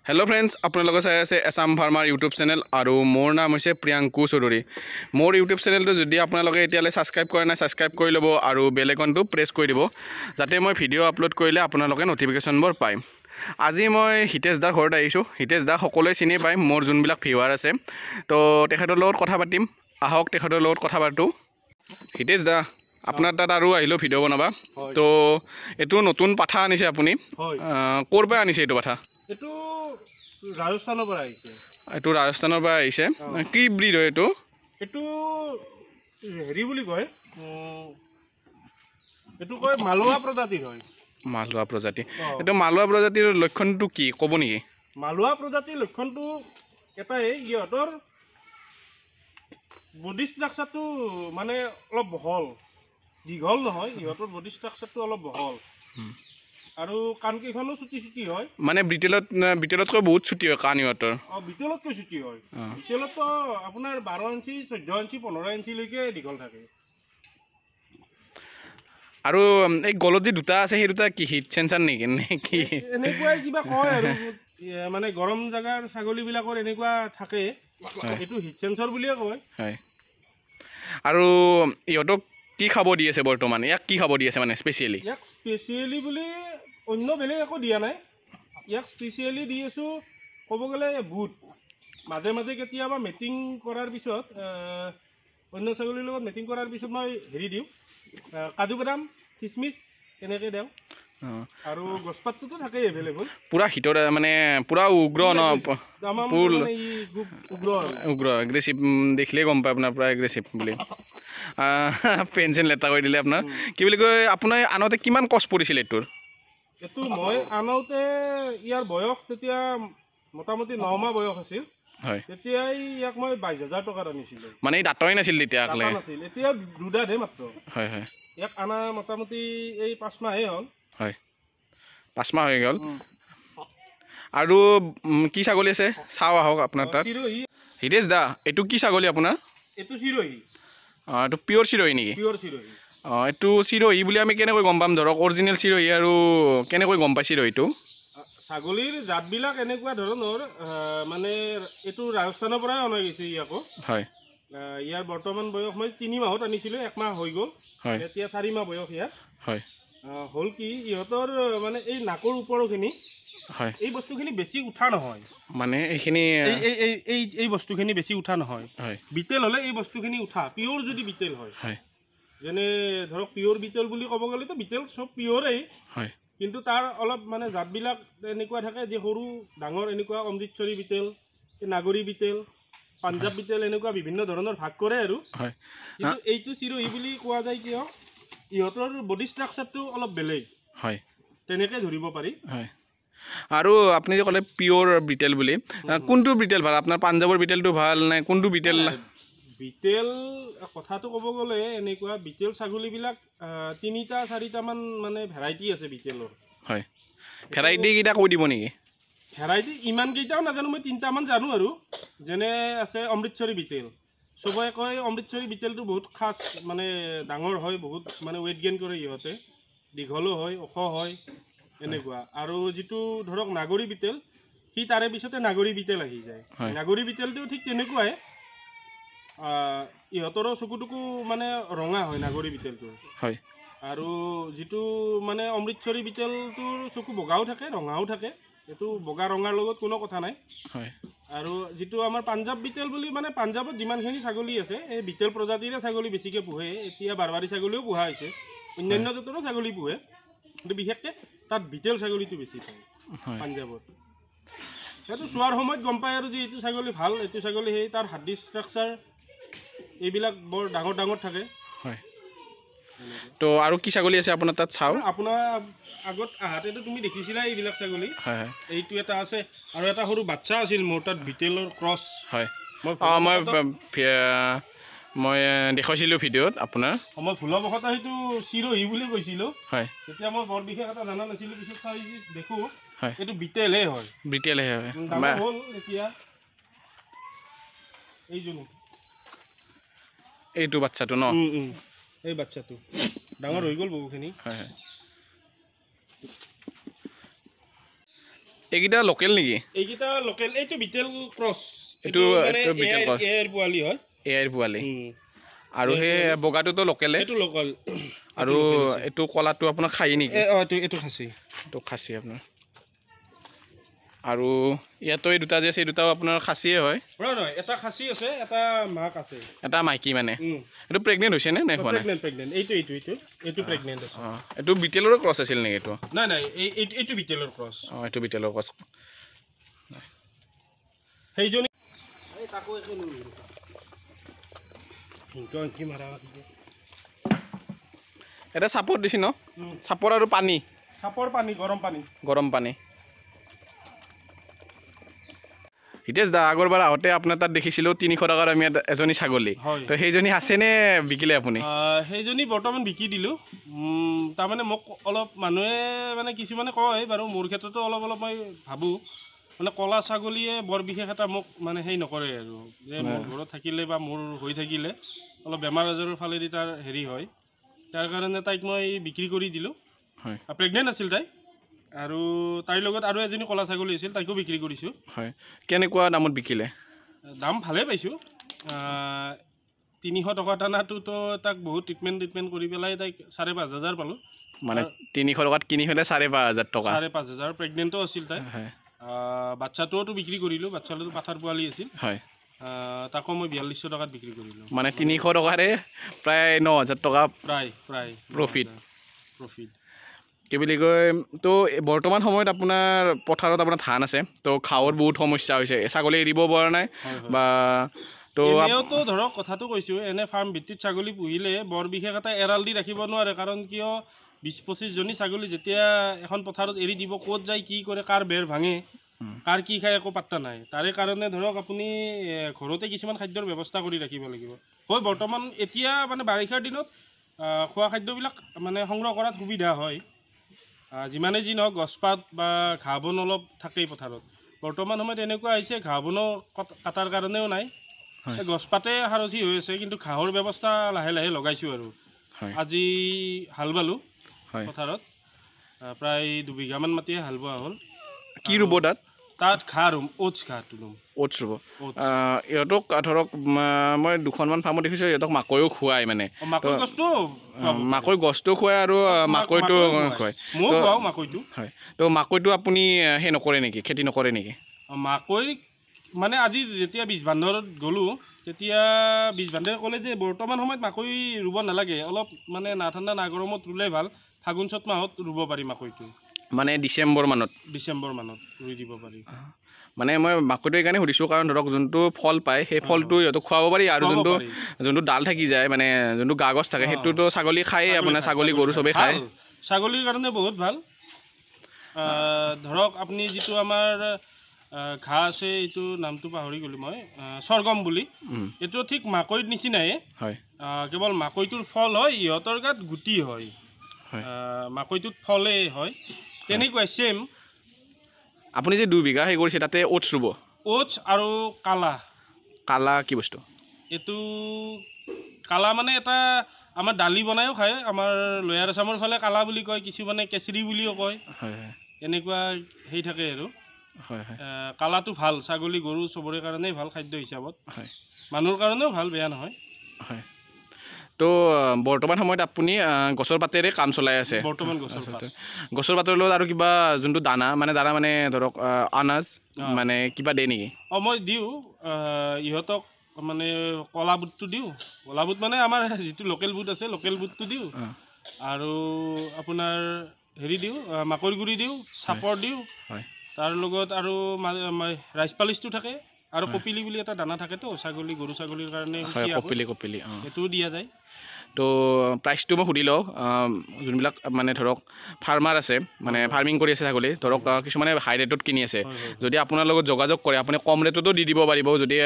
Hello friends आपलोग चाই আছে Assam farmer YouTube channel আৰু মোৰ নাম হৈছে প্ৰিয়াংকু চৌধুৰী মোৰ ইউটিউব চেনেলটো যদি আপোনালোকে এতিয়ালৈ সাবস্ক্ৰাইব কৰা নাই সাবস্ক্ৰাইব কৰি ল'ব আৰু বেল আইকনটো প্ৰেছ কৰি দিব যাতে মই ভিডিও আপলোড কৰিলে আপোনালোকে নটিফিকেশনবোৰ পায় আজি মই হিতেশ দাৰ ঘৰত আহিছো হিতেশ দা সকলোৱে চিনি পায় মোৰ যোনবিলাক ভিউৱাৰ আছে তো তেখেতৰ লগত কথা পাতিম আহক তেখেতৰ লগত কথা পাতো হিতেশ দা আপোনাৰ তাত আৰু আহিলো ভিডিও বনাবা তো এটো নতুন পাঠা আনিছে আপুনি ক'ৰ পৰা আনিছে এটো পাঠা এটো ৰাজস্থানৰ পৰা আহিছে এটো ৰাজস্থানৰ পৰা আহিছে কি ব্ৰিড হয় এটো এটো হেৰি বুলি কয় এটো কয় মালৱা প্ৰজাতিৰ হয় মালৱা প্ৰজাতি এটো মালৱা প্ৰজাতিৰ লক্ষণটো কি ক'ব নেকি মালৱা প্ৰজাতিৰ লক্ষণটো এটাই ইহঁতৰ বডি ষ্ট্ৰাকচাৰটো মানে অলপ বহল দীঘল নহয় ইহঁতৰ বডি ষ্ট্ৰাকচাৰটো অলপ বহল আৰু কাণ কেইখনো ছুটি ছুটি হয় মানে বিটেলতকৈ বহুত ছুটি হয় কাণ ইহঁতৰ বিটেলতকৈ ছুটি হয় বিটেলতো আপোনাৰ 12 ইঞ্চি 14 ইঞ্চি 15 ইঞ্চি লৈকে দীঘল থাকে আৰু এই গলত যে দুটা আছে সেই দুটা কি হিট সেন্সৰ নেকি কি এনেকুৱাই কিবা কয় আৰু মানে গৰম জাগাৰ ছাগলী বিলাকৰ এনেকুৱা থাকে এটো হিট সেন্সৰ বুলিয়ে কয় হয় আৰু ইহঁতক কি খাব দি আছে বৰ্তমান ইয়াক কি খাব দি আছে মানে স্পেশালি ইয়াক স্পেশালি বুলি অন্য বেলেগ একো দিয়া নাই ইয়াক স্পেশালি দি আছো ক'ব গ'লে বুট মাজে মাজে কেতিয়াবা মিটিং কৰাৰ পিছত অন্য ছাগলীৰ লগত মিটিং কৰাৰ পিছত মই হেৰি দিওঁ কাজু বাদাম কিচমিচ এনেকৈ দিওঁ আৰু গছপাতটো থাকে এভেইলেবল পুৰা হিটৰ মানে পুৰা উগ্ৰ ন ফুল উগ্ৰ এগ্ৰেছিভ দেখিলে গম পায় আপোনাৰ পুৰা এগ্ৰেছিভ বুলি পেঞ্চন লেটা কৰি দিলে আপোনাৰ কি বুলি কয় আপোনাৰ আনতে কিমান কষ্ট পৰিছিল এটোৰ এটো মই আনতে ইয়াৰ বয়স তেতিয়া মোটামুটি 9 মাহ বয়স আছিল হয় তেতিয়াই ইয়াক মই 22000 টকা আনিছিলো মানে দাঁতই নাছিল তেতিয়া আকলে নাছিল এতিয়া দুদাহে মাত্ৰ হয় হয় ইয়াক আনা মোটামুটি এই 5 মাহে হ'ল হয় 5 মাহ হৈ গ'ল আৰু কি ছাগলী আছে চাও আহক আপোনাৰ তাত হিতেশ দা এটো কি ছাগলী আপোনাৰ এটো চিৰহি এটো পিওৰ চিৰহি নেকি পিওৰ চিৰহি এটো চিৰহি বুলি আমি কেনেকৈ গম পাম ধৰক অৰিজিনাল চিৰহি আৰু কেনেকৈ গম পাই চিৰহিটো ছাগলীৰ জাতবিলাক এনেকুৱা ধৰণৰ মানে এটো ৰাজস্থানৰ পৰাই অনা গৈছে ইয়াকো হয় ইয়াৰ বৰ্তমান বয়স মই 3 মাহত আনিছিলো 1 মাহ হৈ গ'ল এতিয়া 4 মাহ বয়স ইয়াৰ হয় হল কি ইহঁতৰ মানে এই নাকৰ ওপৰখিনি হয় এই বস্তুখিনি বেছি উঠা নহয় মানে এইখিনি এই বস্তুখিনি বেছি উঠা নহয় হয় বিটেল হলে এই বস্তুখিনি উঠা পিওর যদি বিটেল হয় হয় যেনে ধৰক পিওৰ বিটেল বুলি ক'ব গ'লে তো বিটেল সব পিওৰেই হয় কিন্তু তাৰ অলপ মানে জাতবিলাক এনেকুৱা থাকে যে সৰু ডাঙৰ এনেকুৱা অমৃতসৰী বিটেল নাগৰী বিটেল পাঞ্জাব বিটেল এনেকুৱা বিভিন্ন ধৰণৰ ভাগ কৰে আৰু হয় কিন্তু এইটো চিৰহি বুলি কোৱা যায় কিয় ইহঁতৰ বডি ষ্ট্ৰাকচাৰটো অলপ বেলেগ হয় তেনেকৈ ধৰিব পাৰি হয় আৰু আপুনি যে ক'লে পিওৰ বিটেল বুলি কোনটো বিটেল ভাল আপোনাৰ পাঞ্জাবৰ বিটেলটো ভাল নাই কোনটো বিটেল বিটেল কথাটো ক'ব গ'লে এনেকুৱা বিটেল ছাগলীবিলাক 3টা 4টা মান মানে ভেৰাইটি আছে বিটেলৰ হয় ভেৰাইটি কিটা কৈ দিব নেকি ভেৰাইটি ইমান কেইটাও নাজানো মই 3টা মান জানো আৰু যেনে আছে অমৃতসৰী বিটেল সবই কয় অমৃতসৰী বিটেলটো বহুত খাস মানে ডাঙৰ হয় বহুত মানে ওয়েট গেইন কৰে ইহঁতে দীঘলো হয় ওখ হয় এনেকুৱা আৰু যেটো ধৰক নাগৰী বিটেল সি তাৰে পিছতে নাগৰী বিটেল আহি যায় নাগৰী বিটেলটো ঠিক তেনেকুৱাই ইহঁতৰ চকুটুকু মানে ৰঙা হয় নাগৰী বিটেলটো হয় আৰু যেটো মানে অমৃতসৰী বিটেলটোৰ চকু বগাও থাকে ৰঙাও থাকে এটো বগা ৰঙাৰ লগত কোনো কথা নাই হয় আৰু যেটো আমাৰ পাঞ্জাব বিটেল বুলি মানে পাঞ্জাবত যিমানখিনি ছাগলী আছে এই বিটেল প্ৰজাতিৰে ছাগলী বেছিকে পোহে এতিয়া বাৰবাৰী ছাগলীও পোহা হৈছে অন্যান্য জাতৰো ছাগলী পোহে কিন্তু বিশেষকে তাত বিটেল ছাগলীটো বেছি পায় পাঞ্জাবত সেইটো চোৱাৰ সময়ত গম পায় আৰু যে এইটো ছাগলী ভাল এইটো ছাগলী সেই তাৰ হাৰ্ডি ষ্ট্ৰাকচাৰ এইবিলাক বৰ ডাঙৰ ডাঙৰ থাকে হয় তো আৰু কি ছাগলী আছে আপোনাৰ তাত চাও আপোনাৰ আগত আহাতেটো তুমি দেখিছিলা এইবিলাক ছাগলী হয় হয় এইটো এটা আছে আৰু এটা সৰু বাচ্চা আছিল মোৰ তাত বিটেলৰ ক্ৰছ হয় মই দেখাইছিলো ভিডিঅ'ত আপোনাৰ মই ভুলবশতঃ সেইটো চিৰহি বুলি কৈছিলো হয় তেতিয়া মই বৰ বিশেষ এটা জানা নাছিলো পিছত চাই দেখো হয় এইটো বিটেলহে হয় বিটেলহে হয় ডাঙৰ হ'ল এতিয়া এইটো বাচ্চাটো ন এই বাচ্চাটো ডাঙৰ হৈ গ'ল বহুখিনি হয় হয় এইকেইটা লোকেল নেকি? এইকেইটা লোকেল, এইটো বিটেল ক্ৰছ, এইটো বিটেল ক্ৰছ, এয়াৰ পোৱালি হয়, এয়াৰ পোৱালি। আৰু সেই বগাটোতো লোকেলে, এইটো লোকেল। আৰু এইটো কলাটো আপোনাৰ খাই নেকি? এইটো খাচী, এইটো খাচী আপোনাৰ। আৰু ইয়াতো এই দুটা যে আছে, এই দুটাও আপোনাৰ খাচীয়ে হয়? নহয়, এটা খাচী আছে, এটা মাক আছে, এটা মাইকী মানে। এইটো প্ৰেগনেণ্ট হৈছে নে নাই হোৱা নাই? প্ৰেগনেণ্ট। এইটো প্ৰেগনেণ্ট আছে। এইটো বিটেলৰো ক্ৰছ আছিল নেকি এইটো? নাই, এইটো বিটেলৰ ক্ৰছ। এইটো বিটেলৰ ক্ৰছ। সেইজনী এটা চাপত দিছি ন? চাপৰ আৰু পানী, চাপৰ পানী, গৰম পানী। হিতেশ দা, আগৰবাৰ আহোঁতে আপোনাৰ তাত দেখিছিলোঁ 300 টকাৰ আমি এজনী ছাগলী, তো সেইজনী আছেনে বিকিলে আপুনি? সেইজনী বৰ্তমান বিকি দিলোঁ। তাৰমানে মোক অলপ মানুহে মানে কিছুমানে কয় বাৰু, মোৰ ক্ষেত্ৰতো অলপ মই ভাবোঁ মানে কলা ছাগলীয়ে বৰ বিশেষ এটা মোক মানে হেৰি নকৰে আৰু, যে মোৰ ঘৰত থাকিলে বা মোৰ হৈ থাকিলে অলপ বেমাৰ আজাৰৰ ফালেদি তাৰ হেৰি হয়, তাৰ কাৰণে তাইক মই বিক্ৰী কৰি দিলোঁ। হয়, প্ৰেগনেণ্ট আছিল তাই, আৰু তাইৰ লগত আৰু এজনী কলা ছাগলী আছিল, তাইকো বিক্ৰী কৰিছোঁ। হয়, কেনেকুৱা দামত বিকিলে? দাম ভালেই পাইছোঁ। 300 টকা দানাটোতো তাক বহুত ট্ৰিটমেণ্ট কৰি পেলাই তাইক 5,500 পালোঁ। মানে 300 টকাত কিনি হ'লে 5,500 টকা। 5,500। প্ৰেগনেণ্টো আছিল তাই। বাচ্ছাটোওতো বিক্ৰী কৰিলোঁ, বাচ্ছাটোতো পাঠাৰ পোৱালি আছিল। হয়, তাকো মই 4200 টকাত বিক্ৰী কৰিলোঁ। মানে 300 টকাৰে প্ৰায় 9,000 টকা প্ৰায় প্ৰফিট। কি বুলি কয়, তো বৰ্তমান সময়ত আপোনাৰ পথাৰত আপোনাৰ ধান আছে, তো খাৱৰ বহুত সমস্যা হৈছে, ছাগলী এৰিব পৰা নাই বা তো এনেওতো ধৰক কথাটো কৈছোঁ, এনে ফাৰ্ম ভিত্তিত ছাগলী পুহিলে বৰ বিশেষ এটা এৰাল দি ৰাখিব নোৱাৰে, কাৰণ কিয় 20-25 জনী ছাগলী যেতিয়া এখন পথাৰত এৰি দিব, ক'ত যায় কি কৰে, কাৰ বেৰ ভাঙে, কাৰ কি খায় একো পাত্তা নাই। তাৰে কাৰণে ধৰক আপুনি ঘৰতে কিছুমান খাদ্যৰ ব্যৱস্থা কৰি ৰাখিব লাগিব। হয়, বৰ্তমান এতিয়া মানে বাৰিষাৰ দিনত খোৱা খাদ্যবিলাক মানে সংগ্ৰহ কৰাত সুবিধা হয়। যিমানে যি নহওক গছপাত বা ঘাঁহ বন অলপ থাকেই পথাৰত। বৰ্তমান সময়ত এনেকুৱা হৈছে ঘাঁহ বনো কাটাৰ কাৰণেও নাই, গছপাতে সাৰথি হৈ আছে, কিন্তু ঘাঁহৰ ব্যৱস্থা লাহে লাহে লগাইছোঁ আৰু। আজি হাল বালোঁ পথাৰত, প্ৰায় 2 বিঘামান মাটিয়ে হাল বোৱা হ'ল। কি ৰুব তাত? ঘাঁহ ৰুম, অ'টছ ঘাঁহটো ৰুম। অ'টছ ৰুব। ইহঁতক ধৰক মই 2খনমান ফাৰ্মত দেখিছোঁ, ইহঁতক মাকৈও খুৱাই, মানে মাকৈ গছটো খুৱাই আৰু মাকৈটো খুৱায়। হয়, তো মাকৈটো আপুনি সেই নকৰে নেকি, খেতি নকৰে নেকি? মাকৈ মানে আজি যেতিয়া বীজ বান্ধৰত গ'লোঁ, তেতিয়া বীজ বান্ধে ক'লে যে বৰ্তমান সময়ত মাকৈ ৰুব নালাগে, অলপ মানে না ঠাণ্ডা না গৰমত ৰুলে ভাল, ফাগুন চ'ত মাহত ৰুব পাৰি মাকৈটো। মানে ডিচেম্বৰ মানত ৰুই দিব পাৰি। মানে মই মাকৈটো এইকাৰণে সুধিছোঁ, কাৰণ ধৰক যোনটো ফল পায় সেই ফলটো সিহঁতক খুৱাব পাৰি, আৰু যোনটো ডাল থাকি যায়, মানে যোনটো গা গছ থাকে, সেইটোতো ছাগলী খায়েই, আপোনাৰ ছাগলী গৰু চবেই খায়। ছাগলীৰ কাৰণে বহুত ভাল। ধৰক আপুনি যিটো আমাৰ ঘাঁহ আছে, এইটো নামটো পাহৰি গ'লোঁ মই, সৰগম বুলি, এইটো ঠিক মাকৈৰ নিচিনাই, কেৱল মাকৈটোৰ ফল হয়, ইহঁতৰ গাত গুটি হয়, মাকৈটোত ফলে হয়, তেনেকুৱাই ছেম। আপুনি যে 2 বিঘা সেই কৰিছে, তাতে অ'টছ ৰুব? অ'টছ আৰু কালা কি বস্তু? এইটো কালা মানে এটা আমাৰ দালি বনায়ো খায়, আমাৰ লয়াৰ আছামৰ ফালে কালা বুলি কয়, কিছুমানে কেচৰি বুলিও কয়, এনেকুৱা সেই থাকে আৰু। কালাটো ভাল, ছাগলী গৰু চবৰে কাৰণেই ভাল খাদ্য হিচাপত, মানুহৰ কাৰণেও ভাল, বেয়া নহয়। তো বৰ্তমান সময়ত আপুনি গছৰ পাতেৰে কাম চলাই আছে? বৰ্তমান গছৰ পাতৰ লগত আৰু কিবা যোনটো দানা মানে ধৰক আনাজ মানে কিবা দিয়ে নেকি? মই দিওঁ ইহঁতক, মানে কলা বুটটো দিওঁ, কলা বুট মানে আমাৰ যিটো লোকেল বুট আছে, লোকেল বুটটো দিওঁ, আৰু আপোনাৰ হেৰি দিওঁ, মাকৈ গুড়ি দিওঁ, চাপৰ দিওঁ, তাৰ লগত আৰু ৰাইচ পালিছটো থাকে, আৰু কপিলি বুলি এটা দানা থাকেতো ছাগলী গৰু ছাগলীৰ কাৰণে, কপিলি সেইটোও দিয়া যায়। তো প্ৰাইচটো মই সুধি লওঁ, যোনবিলাক মানে ধৰক ফাৰ্মাৰ আছে, মানে ফাৰ্মিং কৰি আছে ছাগলী, ধৰক কিছুমানে হাই ৰেটত কিনি আছে, যদি আপোনাৰ লগত যোগাযোগ কৰে আপুনি কম ৰেটতো দি দিব পাৰিব, যদি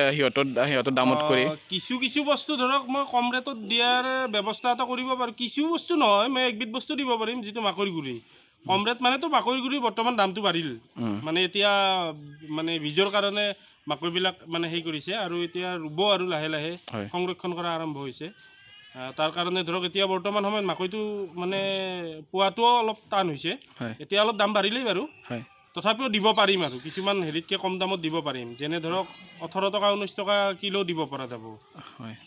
সিহঁতৰ দামত কৰি? কিছু বস্তু ধৰক মই কম ৰেটত দিয়াৰ ব্যৱস্থা এটা কৰিব পাৰোঁ, কিছু বস্তু নহয়, মই একবিধ বস্তু দিব পাৰিম, যিটো মাকৈ গুড়ি। কম ৰেট মানেতো মাকৈ গুড়িৰ বৰ্তমান দামটো বাঢ়িল, মানে এতিয়া মানে বীজৰ কাৰণে মাকৈবিলাক মানে হেৰি কৰিছে, আৰু এতিয়া ৰুব আৰু লাহে লাহে সংৰক্ষণ কৰা আৰম্ভ হৈছে। তাৰ কাৰণে ধৰক এতিয়া বৰ্তমান সময়ত মাকৈটো মানে পোৱাটোও অলপ টান হৈছে, এতিয়া অলপ দাম বাঢ়িলেই বাৰু, তথাপিও দিব পাৰিম আৰু কিছুমান হেৰিতকৈ কম দামত দিব পাৰিম যেনে ধৰক 18 টকা 19 টকা কিলো দিব পৰা যাব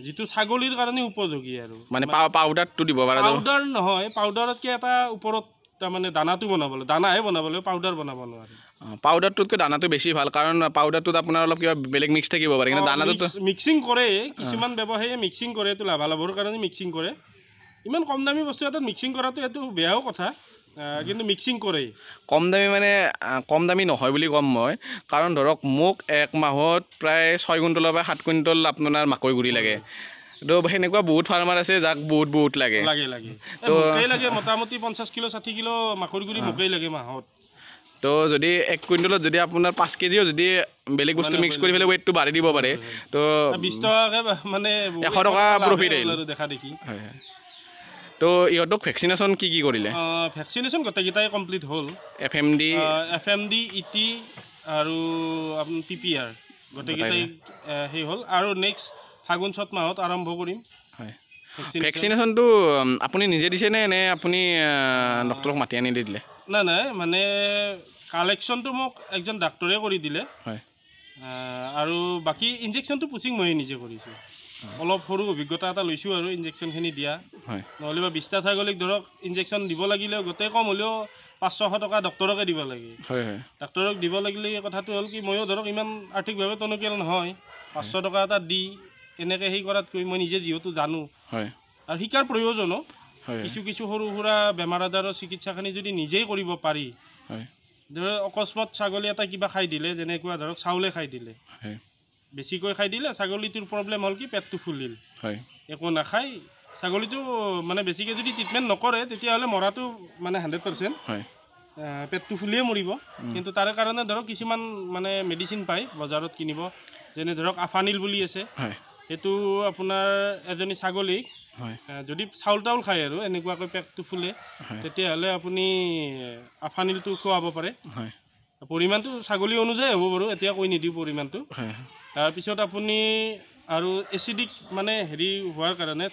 যিটো ছাগলীৰ কাৰণে উপযোগী আৰু মানে পাউডাৰটো দিব পৰা যাব পাউডাৰ নহয় পাউডাৰতকৈ এটা ওপৰত তাৰমানে দানাটো বনাবলৈ দানাহে বনাবলৈ পাউডাৰ বনাব নোৱাৰি পাউডাৰটোতকৈ দানাটো বেছি ভাল কাৰণ পাউডাৰটোত আপোনাৰ অলপ কিবা বেলেগ মিক্স থাকিব পাৰে কিন্তু দানাটোতো মিক্সিং কৰে কিছুমান ব্যৱসায়ীয়ে মিক্সিং কৰে এইটো লাভালাভৰ কাৰণে মিক্সিং কৰে ইমান কম দামী বস্তু এটাত মিক্সিং কৰাটো এইটো বেয়াও কথা কিন্তু মিক্সিং কৰে কম দামী মানে কম দামী নহয় বুলি ক'ম মই কাৰণ ধৰক মোক এক মাহত প্ৰায় 6 কুইণ্টলৰ পৰা 7 কুইণ্টল আপোনাৰ মাকৈ গুড়ি লাগে তো সেনেকুৱা বহুত ফাৰ্মাৰ আছে যাক বহুত লাগে মোকেই লাগে মোটামুটি 50 কিলো 60 কিলো মাকৈ গুড়ি মোকেই লাগে মাহত তো যদি 1 কুইণ্টলত যদি আপোনাৰ 5 কেজিও যদি বেলেগ বস্তু মিক্স কৰি পেলাই ৱেটটো বাঢ়ি দিব পাৰে তো 20 টকাকৈ মানে 100 টকা প্ৰফিট আহিল দেখা দেখি হয় তো ইহঁতক ভেকচিনেশ্যন কি কৰিলে ভেকচিনেশ্যন গোটেইকেইটাই কমপ্লিট হ'ল FMD ET আৰু আপোনাৰ PPR গোটেইকেইটাই সেই হ'ল আৰু নেক্সট ফাগুন চ'ত মাহত আৰম্ভ কৰিম হয় ভেকচিনেশ্যনটো আপুনি নিজে দিছে নে আপুনি ডক্টৰক মাতি আনি দিলে নাই মানে কালেকশ্যনটো মোক একজন ডাক্তৰে কৰি দিলে হয় আৰু বাকী ইনজেকশ্যনটো পুচিং মই নিজে কৰিছোঁ অলপ সৰু অভিজ্ঞতা এটা লৈছোঁ আৰু ইনজেকশ্যনখিনি দিয়া হয় নহ'লে বা 20টা ছাগলীক ধৰক ইনজেকশ্যন দিব লাগিলেও গোটেই কম হ'লেও 500 টকা ডক্তৰকে দিব লাগে হয় ডাক্তৰক দিব লাগিলে কথাটো হ'ল কি ময়ো ধৰক ইমান আৰ্থিকভাৱে টনকিয়াল নহয় 500 টকা এটা দি এনেকৈ সেই কৰাতকৈ মই নিজে যিহেতু জানো হয় আৰু শিকাৰ প্ৰয়োজনো কিছু সৰু সুৰা বেমাৰ আজাৰৰ চিকিৎসাখিনি যদি নিজেই কৰিব পাৰি হয় ধৰক অকস্মাত ছাগলী এটা কিবা খাই দিলে যেনেকুৱা ধৰক চাউলে খাই দিলে হয় বেছিকৈ খাই দিলে ছাগলীটোৰ প্ৰব্লেম হ'ল কি পেটটো ফুলিল হয় একো নাখায় ছাগলীটো মানে বেছিকৈ যদি ট্ৰিটমেণ্ট নকৰে তেতিয়াহ'লে মৰাটো মানে 100% হয় পেটটো ফুলিয়ে মৰিব কিন্তু তাৰে কাৰণে ধৰক কিছুমান মানে মেডিচিন পায় বজাৰত কিনিব যেনে ধৰক আফানিল বুলি আছে হয় সেইটো আপোনাৰ এজনী ছাগলীক যদি চাউল তাউল খায় আৰু এনেকুৱাকৈ পেটটো ফুলে তেতিয়াহ'লে আপুনি আফানিলটো খুৱাব পাৰে হয় পৰিমাণটো ছাগলী অনুযায়ী হ'ব বাৰু এতিয়া কৈ নিদিওঁ পৰিমাণটো তাৰপিছত আপুনি আৰু এচিডিক মানে হেৰি হোৱাৰ কাৰণে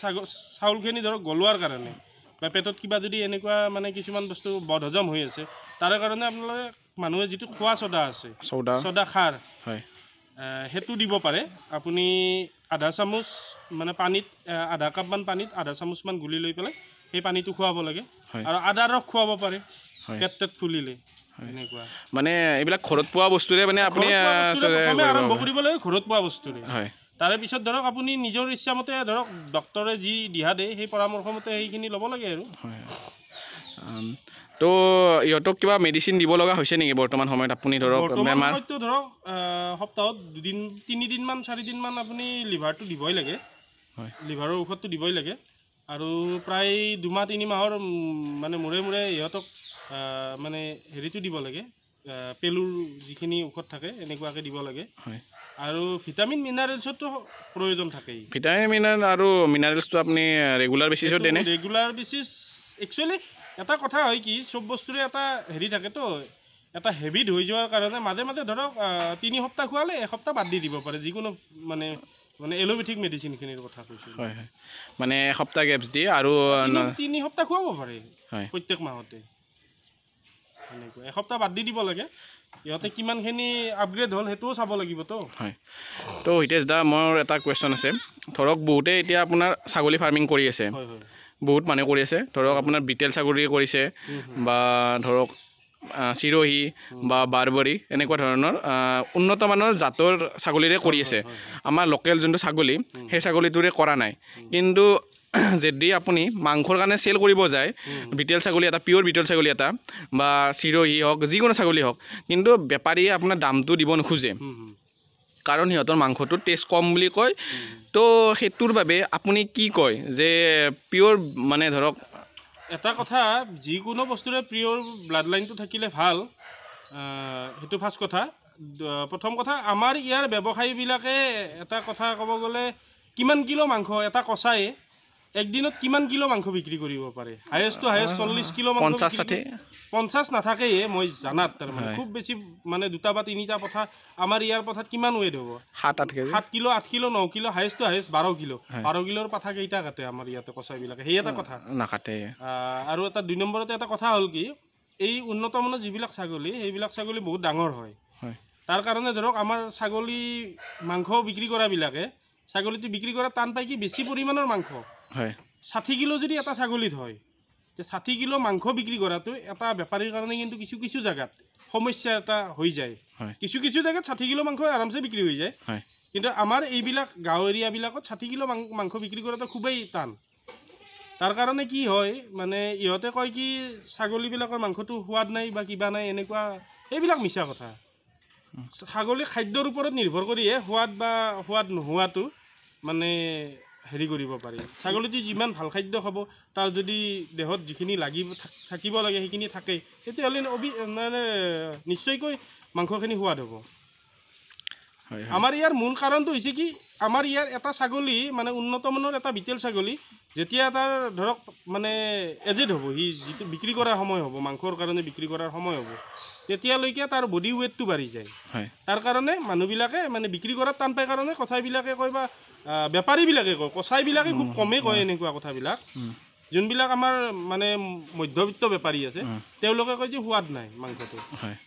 চাউলখিনি ধৰক গলোৱাৰ কাৰণে বা পেটত কিবা যদি এনেকুৱা মানে কিছুমান বস্তু বদহজম হৈ আছে তাৰে কাৰণে আপোনালোকে মানুহে যিটো খোৱা ছ'ডা আছে ছ'ডা খাৰ হয় সেইটো দিব পাৰে আপুনি আধা চামুচ মানে পানীত আধা কাপমান পানীত আধা চামুচমান গুলি লৈ পেলাই সেই পানীটো খুৱাব লাগে আৰু আদা ৰস খুৱাব পাৰে পেট ফুলিলে এনেকুৱা মানে এইবিলাক ঘৰত পোৱা বস্তুৰে মানে আপুনি আৰম্ভ কৰিব লাগে ঘৰত পোৱা বস্তুৰে হয় তাৰে পিছত ধৰক আপুনি নিজৰ ইচ্ছামতে ধৰক ডক্তৰে যি দিহা দিয়ে সেই পৰামৰ্শমতে সেইখিনি ল'ব লাগে আৰু তো ইহঁতক কিবা মেডিচিন দিব লগা হৈছে নেকি বৰ্তমান সময়ত আপুনি ধৰক বেমাৰ ধৰক সপ্তাহত 3 দিনমান 4 দিনমান আপুনি লিভাৰটো দিবই লাগে লিভাৰৰ ঔষধটো দিবই লাগে আৰু প্ৰায় 2 মাহ 3 মাহৰ মানে মূৰে ইহঁতক মানে হেৰিটো দিব লাগে পেলুৰ যিখিনি ঔষধ থাকে এনেকুৱাকৈ দিব লাগে আৰু ভিটামিন মিনাৰেলছতো প্ৰয়োজন থাকেই ভিটামিন মিনাৰেল আৰু মিনাৰেলছটো আপুনি ৰেগুলাৰ বেচিছত দেনে ৰেগুলাৰ বেচিছ একচুৱেলি এটা কথা হয় কি চব বস্তুৰে এটা হেৰি থাকেতো এটা হেবিট হৈ যোৱাৰ কাৰণে মাজে মাজে ধৰক 3 সপ্তাহ খোৱালে এসপ্তাহ বাদ দি দিব পাৰে যিকোনো মানে এলোপেথিক মেডিচিনখিনিৰ কথা কৈছোঁ হয় মানে এসপ্তাহ গেপছ দিয়ে আৰু 3 সপ্তাহ খুৱাব পাৰে প্ৰত্যেক মাহতে এনেকুৱা এসপ্তাহ বাদ দি দিব লাগে ইহঁতে কিমানখিনি আপগ্ৰেড হ'ল সেইটোও চাব লাগিবতো হয় তো হিতেশ দা মোৰ এটা কুৱেশ্যন আছে ধৰক বহুতে এতিয়া আপোনাৰ ছাগলী ফাৰ্মিং কৰি আছে বহুত মানুহে কৰি আছে ধৰক আপোনাৰ বিটেল ছাগলী কৰিছে বা ধৰক চিৰহি বা বাৰবৰী এনেকুৱা ধৰণৰ উন্নত মানৰ জাতৰ ছাগলীৰে কৰি আছে আমাৰ লোকেল যোনটো ছাগলী সেই ছাগলীটোৰে কৰা নাই কিন্তু যদি আপুনি মাংসৰ কাৰণে চেল কৰিব যায় বিটেল ছাগলী এটা পিয়'ৰ বিটেল ছাগলী এটা বা চিৰহি হওক যিকোনো ছাগলী হওক কিন্তু বেপাৰীয়ে আপোনাৰ দামটো দিব নোখোজে কাৰণ সিহঁতৰ মাংসটোৰ টেষ্ট কম বুলি কয় তো সেইটোৰ বাবে আপুনি কি কয় যে পিয়'ৰ মানে ধৰক এটা কথা যিকোনো বস্তুৰে পিয়'ৰ ব্লাড লাইনটো থাকিলে ভাল সেইটো ফাৰ্ষ্ট কথা প্ৰথম কথা আমাৰ ইয়াৰ ব্যৱসায়ীবিলাকে এটা কথা ক'ব গ'লে কিমান কিলো মাংস এটা কচাই একদিনত কিমান কিলো মাংস বিক্ৰী কৰিব পাৰে হায়েষ্ট টু হায়েষ্ট 40 কিলো মাংস 50 নাথাকেই মই জানাত তাৰমানে খুব বেছি মানে 2টা বা 3টা পথা আমাৰ ইয়াৰ পথাত কিমান ৱেট হ'ব 7 kilo 8 kilo 9 kilo highest to highest 12 kilo 12 কিলোৰ পথা কেইটা কাটে আমাৰ ইয়াতে কচাইবিলাকে সেই এটা কথা নাকাটে আৰু এটা 2 নম্বৰতে এটা কথা হ'ল কি এই উন্নত মানৰ যিবিলাক ছাগলী সেইবিলাক ছাগলী বহুত ডাঙৰ হয় হয় তাৰ কাৰণে ধৰক আমাৰ ছাগলী মাংস বিক্ৰী কৰাবিলাকে ছাগলীটো বিক্ৰী কৰা টান পায় কি বেছি পৰিমাণৰ মাংস হয় 60 কিলো যদি এটা ছাগলীত হয় তে 60 কিলো মাংস বিক্ৰী কৰাটো এটা বেপাৰীৰ কাৰণে কিন্তু কিছু কিছু জায়গাত সমস্যা এটা হৈ যায় কিছু কিছু জায়গাত 60 কিলো মাংস আৰামছে বিক্ৰী হৈ যায় কিন্তু আমাৰ এইবিলাক গাঁও এৰিয়াবিলাকত 60 কিলো মাংস বিক্ৰী কৰাটো খুবেই টান তাৰ কাৰণে কি হয় মানে ইহঁতে কয় কি ছাগলীবিলাকৰ মাংসটো সোৱাদ নাই বা কিবা নাই এনেকুৱা এইবিলাক মিছা কথা ছাগলী খাদ্যৰ ওপৰত নিৰ্ভৰ কৰিহে সোৱাদ নোহোৱাটো মানে হেৰি কৰিব পাৰি ছাগলীটো যিমান ভাল খাদ্য খাব তাৰ যদি দেহত যিখিনি লাগিব থাকিব লাগে সেইখিনি থাকে তেতিয়াহ'লে মানে নিশ্চয়কৈ মাংসখিনি সোৱাদ হ'ব আমাৰ ইয়াৰ মূল কাৰণটো হৈছে কি আমাৰ ইয়াৰ এটা ছাগলী মানে উন্নত মানৰ এটা বিটেল ছাগলী যেতিয়া তাৰ ধৰক মানে এজেড হ'ব সি যিটো বিক্ৰী কৰাৰ সময় হ'ব মাংসৰ কাৰণে বিক্ৰী কৰাৰ সময় হ'ব তেতিয়ালৈকে তাৰ বডি ৱেটটো বাঢ়ি যায় তাৰ কাৰণে মানুহবিলাকে মানে বিক্ৰী কৰাত টান পায় কাৰণে কথাবিলাকে কয় বা বেপাৰীবিলাকে কয় কচাইবিলাকে খুব কমেই কয় এনেকুৱা কথাবিলাক যোনবিলাক আমাৰ মানে মধ্যবিত্ত বেপাৰী আছে তেওঁলোকে কয় যে সোৱাদ নাই মাংসটো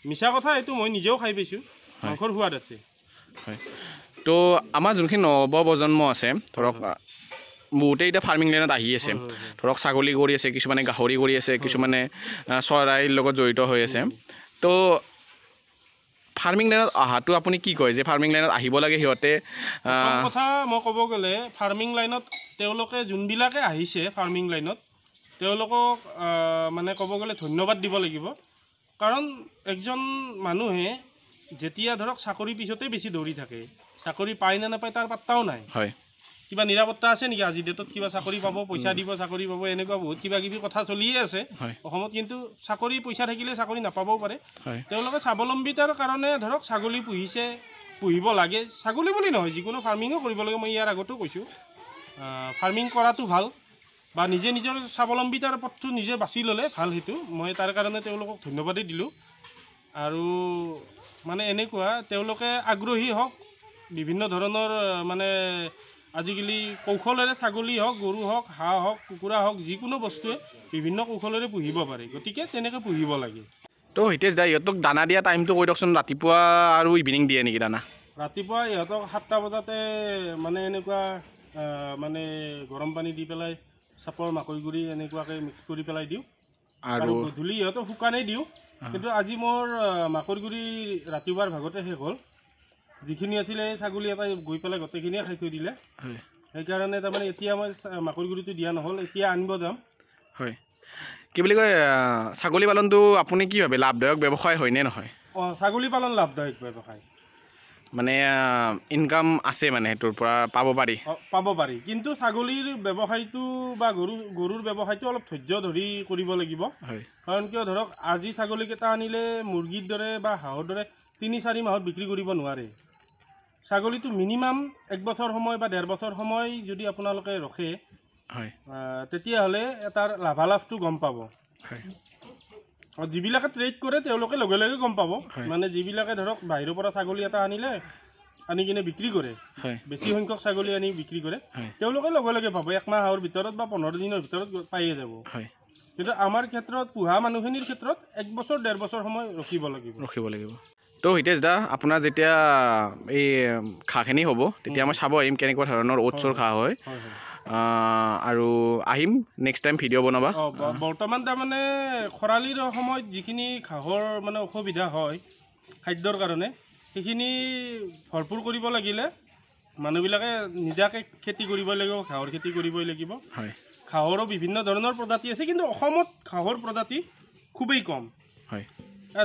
মিছা কথা এইটো মই নিজেও খাই পাইছোঁ মাংসৰ সোৱাদ আছে তো আমাৰ যোনখিনি নৱপ্ৰজন্ম আছে ধৰক বহুতে এতিয়া ফাৰ্মিং লাইনত আহি আছে ধৰক ছাগলী কৰি আছে কিছুমানে গাহৰি কৰি আছে কিছুমানে চৰাইৰ লগত জড়িত হৈ আছে তো ফাৰ্মিং লাইনত অহাটো আপুনি কি কয় যে ফাৰ্মিং লাইনত আহিব লাগে সিহঁতে কথা মই ক'ব গ'লে ফাৰ্মিং লাইনত তেওঁলোকে যোনবিলাকে আহিছে ফাৰ্মিং লাইনত তেওঁলোকক মানে ক'ব গ'লে ধন্যবাদ দিব লাগিব কাৰণ একজন মানুহে যেতিয়া ধৰক চাকৰি পিছতেই বেছি দৌৰি থাকে চাকৰি পায় নে নাপায় তাৰ পাত্তাও নাই হয় কিবা নিৰাপত্তা আছে নেকি আজি ডেটত কিবা চাকৰি পাব পইচা দিব চাকৰি পাব এনেকুৱা বহুত কিবা কিবি কথা চলিয়ে আছে অসমত কিন্তু চাকৰি পইচা থাকিলে চাকৰি নাপাবও পাৰে তেওঁলোকে স্বাৱলম্বিতাৰ কাৰণে ধৰক ছাগলী পুহিব লাগে ছাগলী বুলি নহয় যিকোনো ফাৰ্মিঙো কৰিব লাগে মই ইয়াৰ আগতো কৈছোঁ ফাৰ্মিং কৰাটো ভাল বা নিজে নিজৰ স্বাৱলম্বিতাৰ পথটো নিজে বাছি ল'লে ভাল সেইটো মই তাৰ কাৰণে তেওঁলোকক ধন্যবাদেই দিলোঁ আৰু মানে এনেকুৱা তেওঁলোকে আগ্ৰহী হওক বিভিন্ন ধৰণৰ মানে আজিকালি কৌশলেৰে ছাগলী হওক গৰু হওক হাঁহ হওক কুকুৰা হওক যিকোনো বস্তুৱে বিভিন্ন কৌশলেৰে পুহিব পাৰে গতিকে তেনেকৈ পুহিব লাগে তো হিতেশ দা ইহঁতক দানা দিয়া টাইমটো কৈ দিয়কচোন ৰাতিপুৱা আৰু ইভিনিং দিয়ে নেকি দানা ৰাতিপুৱা ইহঁতক 7টা বজাতে মানে এনেকুৱা মানে গৰম পানী দি পেলাই চাপৰ মাকৈ গুড়ি এনেকুৱাকৈ মিক্স কৰি পেলাই দিওঁ আৰু গধূলি ইহঁতক শুকানেই দিওঁ কিন্তু আজি মোৰ মাকৈ গুড়ি ৰাতিপুৱাৰ ভাগতে শেষ হ'ল যিখিনি আছিলে ছাগলী এটা গৈ পেলাই গোটেইখিনিয়ে খাই থৈ দিলে সেইকাৰণে তাৰমানে এতিয়া মই মাকৈ গুড়িটো দিয়া নহ'ল এতিয়া আনিব যাম হয় কি বুলি কয় ছাগলী পালনটো আপুনি কি ভাবে লাভদায়ক ব্যৱসায় হয়নে নহয় ছাগলী পালন লাভদায়ক ব্যৱসায় মানে ইনকাম আছে মানে সেইটোৰ পৰা পাব পাৰি কিন্তু ছাগলীৰ ব্যৱসায়টো বা গৰুৰ ব্যৱসায়টো অলপ ধৈৰ্য ধৰি কৰিব লাগিব কাৰণ কিয় ধৰক আজি ছাগলীকেইটা আনিলে মুৰ্গীৰ দৰে বা হাঁহৰ দৰে 3-4 মাহত বিক্ৰী কৰিব নোৱাৰে ছাগলীটো মিনিমাম 1 বছৰ সময় বা 1.5 বছৰ সময় যদি আপোনালোকে ৰখে তেতিয়াহ'লে তাৰ লাভালাভটো গম পাব যিবিলাকে ট্ৰেড কৰে তেওঁলোকে লগে লগে গম পাব মানে যিবিলাকে ধৰক বাহিৰৰ পৰা ছাগলী এটা আনি কিনে বিক্ৰী কৰে বেছি সংখ্যক ছাগলী আনি বিক্ৰী কৰে তেওঁলোকে লগে লগে পাব 1 মাহৰ ভিতৰত বা 15 দিনৰ ভিতৰত পায়ে যাব কিন্তু আমাৰ ক্ষেত্ৰত পোহা মানুহখিনিৰ ক্ষেত্ৰত 1 বছৰ 1.5 বছৰ সময় ৰখিব লাগিব তো হিতেশ দা আপোনাৰ যেতিয়া এই ঘাঁহখিনি হ'ব তেতিয়া মই চাব আহিম কেনেকুৱা ধৰণৰ ওটছৰ ঘাঁহ হয় আৰু আহিম নেক্সট টাইম ভিডিঅ' বনাবা বৰ্তমান তাৰমানে খৰালিৰ সময়ত যিখিনি ঘাঁহৰ মানে অসুবিধা হয় খাদ্যৰ কাৰণে সেইখিনি ভৰপূৰ কৰিব লাগিলে মানুহবিলাকে নিজাকৈ খেতি কৰিব লাগিব ঘাঁহৰ খেতি কৰিবই লাগিব ঘাঁহৰো বিভিন্ন ধৰণৰ প্ৰজাতি আছে কিন্তু অসমত ঘাঁহৰ প্ৰজাতি খুবেই কম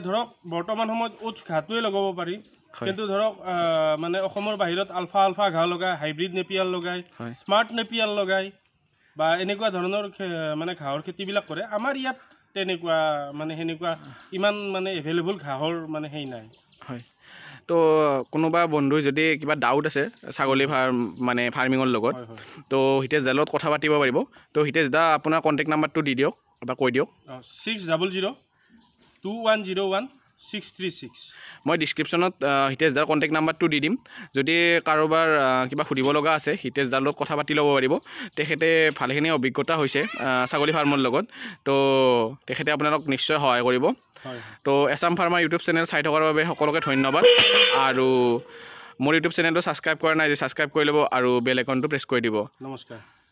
ধৰক বৰ্তমান সময়ত ওটছ ঘাঁহটোৱে লগাব পাৰি কিন্তু ধৰক মানে অসমৰ বাহিৰত আলফা ঘাঁহ লগায় হাইব্ৰিড নেপিয়াৰ লগায় স্মাৰ্ট নেপিয়াৰ লগায় বা এনেকুৱা ধৰণৰ মানে ঘাঁহৰ খেতিবিলাক কৰে আমাৰ ইয়াত তেনেকুৱা মানে সেনেকুৱা ইমান মানে এভেইলেবল ঘাঁহৰ মানে হেৰি নাই তো কোনোবা বন্ধুৰ যদি কিবা ডাউট আছে ছাগলী মানে ফাৰ্মিঙৰ লগত তো হিতেশ দাৰ লগত কথা পাতিব পাৰিব তো হিতেশ দা আপোনাৰ কণ্টেক্ট নাম্বাৰটো দি দিয়ক বা কৈ দিয়ক 6002101 636 মই ডিছক্ৰিপশ্যনত হিতেশ দাৰ কণ্টেক্ট নাম্বাৰটো দি দিম যদি কাৰোবাৰ কিবা সুধিব লগা আছে হিতেশ দাৰ লগত কথা পাতি ল'ব পাৰিব তেখেতে ভালেখিনি অভিজ্ঞতা হৈছে ছাগলী ফাৰ্মৰ লগত তো তেখেতে আপোনালোক নিশ্চয় সহায় কৰিব তো এছাম ফাৰ্মাৰ ইউটিউব চেনেল চাই থকাৰ বাবে সকলোকে ধন্যবাদ আৰু মোৰ ইউটিউব চেনেলটো ছাবস্ক্ৰাইব কৰা নাই যদি ছাবস্ক্ৰাইব কৰি ল'ব আৰু বেল আইকনটো প্ৰেছ কৰি দিব নমস্কাৰ